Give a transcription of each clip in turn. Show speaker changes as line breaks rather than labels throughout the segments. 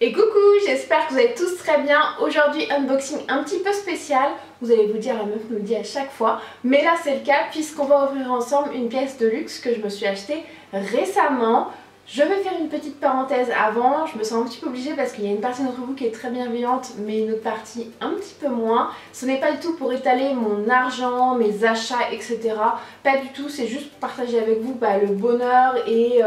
Et coucou, j'espère que vous allez tous très bien. Aujourd'hui, unboxing un petit peu spécial. Vous allez vous dire, la meuf me le dit à chaque fois. Mais là, c'est le cas puisqu'on va ouvrir ensemble une pièce de luxe que je me suis achetée récemment. Je vais faire une petite parenthèse avant, je me sens un petit peu obligée parce qu'il y a une partie d'entre vous qui est très bienveillante mais une autre partie un petit peu moins. Ce n'est pas du tout pour étaler mon argent, mes achats, etc. Pas du tout, c'est juste pour partager avec vous le bonheur et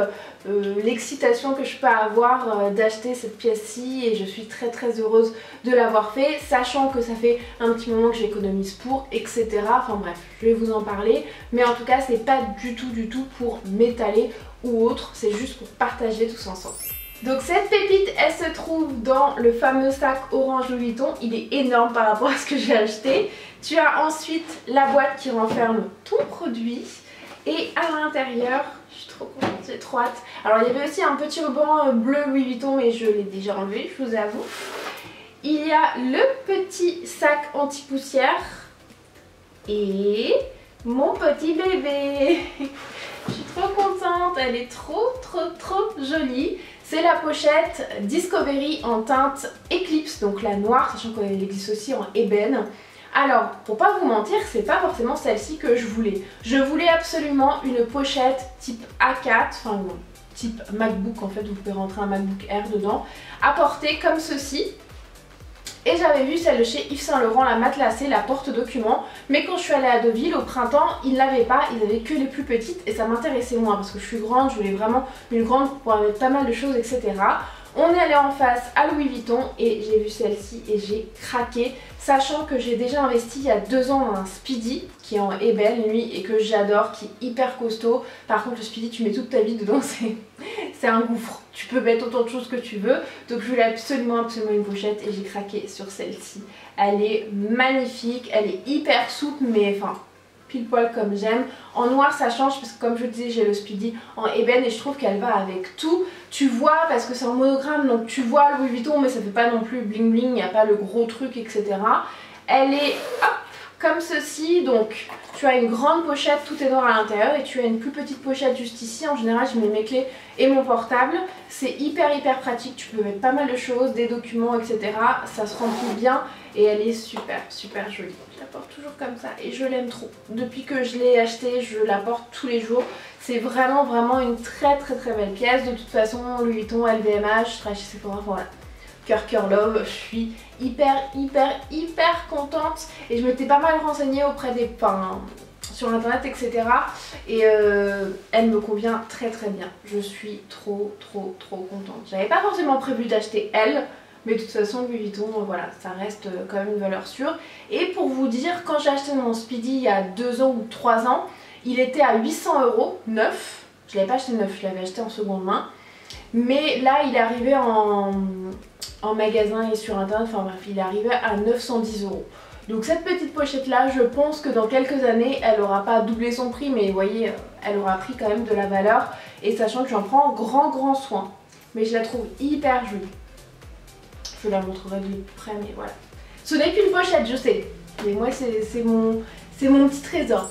l'excitation que je peux avoir d'acheter cette pièce-ci, et je suis très heureuse de l'avoir fait, sachant que ça fait un petit moment que j'économise pour, etc. Enfin bref, je vais vous en parler, mais en tout cas c'est pas du tout pour m'étaler ou autre, c'est juste pour partager tous ensemble. Donc cette pépite, elle se trouve dans le fameux sac orange Louis Vuitton. Il est énorme par rapport à ce que j'ai acheté. Tu as ensuite la boîte qui renferme ton produit, et à l'intérieur, je suis trop contente, j'ai trop hâte. Alors il y avait aussi un petit ruban bleu Louis Vuitton, mais je l'ai déjà enlevé, je vous avoue. Il y a le petit sac anti-poussière et mon petit bébé. Je suis trop contente, elle est trop jolie. C'est la pochette Discovery en teinte Eclipse, donc la noire, sachant qu'elle existe aussi en ébène. Alors, pour pas vous mentir, c'est pas forcément celle-ci que je voulais. Je voulais absolument une pochette type A4, enfin non, type MacBook en fait, vous pouvez rentrer un MacBook Air dedans, à porter comme ceci. Et j'avais vu celle de chez Yves Saint Laurent, la matelassée, la porte-document. Mais quand je suis allée à Deauville au printemps, ils l'avaient pas, ils avaient que les plus petites et ça m'intéressait moins parce que je suis grande, je voulais vraiment une grande pour pouvoir mettre pas mal de choses, etc. On est allé en face à Louis Vuitton et j'ai vu celle-ci et j'ai craqué, sachant que j'ai déjà investi il y a 2 ans dans un Speedy qui est en ébène lui et que j'adore, qui est hyper costaud. Par contre le Speedy, tu mets toute ta vie dedans, c'est un gouffre. Tu peux mettre autant de choses que tu veux. Donc je voulais absolument une pochette et j'ai craqué sur celle-ci. Elle est magnifique, elle est hyper souple, mais enfin pile poil comme j'aime. En noir ça change parce que comme je vous disais, j'ai le Speedy en ébène et je trouve qu'elle va avec tout. Tu vois, parce que c'est en monogramme, donc tu vois Louis Vuitton, mais ça fait pas non plus bling bling, il n'y a pas le gros truc, etc. Elle est hop, comme ceci, donc tu as une grande pochette, tout est noir à l'intérieur, et tu as une plus petite pochette juste ici. En général je mets mes clés et mon portable. C'est hyper pratique, tu peux mettre pas mal de choses, des documents, etc. Ça se remplit bien et elle est super jolie. Je la porte toujours comme ça et je l'aime trop. Depuis que je l'ai achetée, je la porte tous les jours. C'est vraiment une très belle pièce. De toute façon, Louis Vuitton, LVMH, je travaille chez Sephora, voilà. Cœur love, je suis hyper contente et je m'étais pas mal renseignée auprès des sur internet, etc. et elle me convient très bien. Je suis trop contente. J'avais pas forcément prévu d'acheter elle, mais de toute façon Louis Vuitton, voilà, ça reste quand même une valeur sûre. Et pour vous dire, quand j'ai acheté mon Speedy il y a 2 ans ou 3 ans, il était à 800 € neuf. Je l'avais pas acheté neuf, je l'avais acheté en seconde main. Mais là il est arrivé en magasin et sur internet, enfin bref, il est arrivé à 910 €. Donc cette petite pochette là, je pense que dans quelques années, elle aura pas doublé son prix, mais vous voyez, elle aura pris quand même de la valeur. Et sachant que j'en prends grand soin. Mais je la trouve hyper jolie. Je la montrerai de près, mais voilà. Ce n'est qu'une pochette, je sais. Mais moi, c'est mon petit trésor.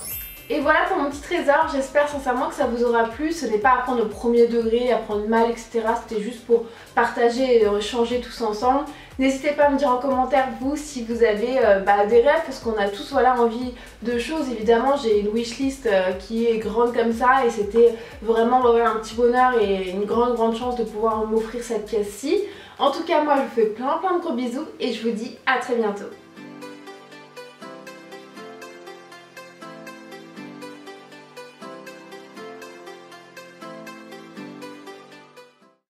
Et voilà pour mon petit trésor, j'espère sincèrement que ça vous aura plu. Ce n'est pas à prendre au premier degré, à prendre mal, etc. C'était juste pour partager et échanger tous ensemble. N'hésitez pas à me dire en commentaire vous si vous avez des rêves, parce qu'on a tous envie de choses. Évidemment j'ai une wishlist qui est grande comme ça et c'était vraiment un petit bonheur et une grande chance de pouvoir m'offrir cette pièce-ci. En tout cas moi je vous fais plein de gros bisous et je vous dis à très bientôt.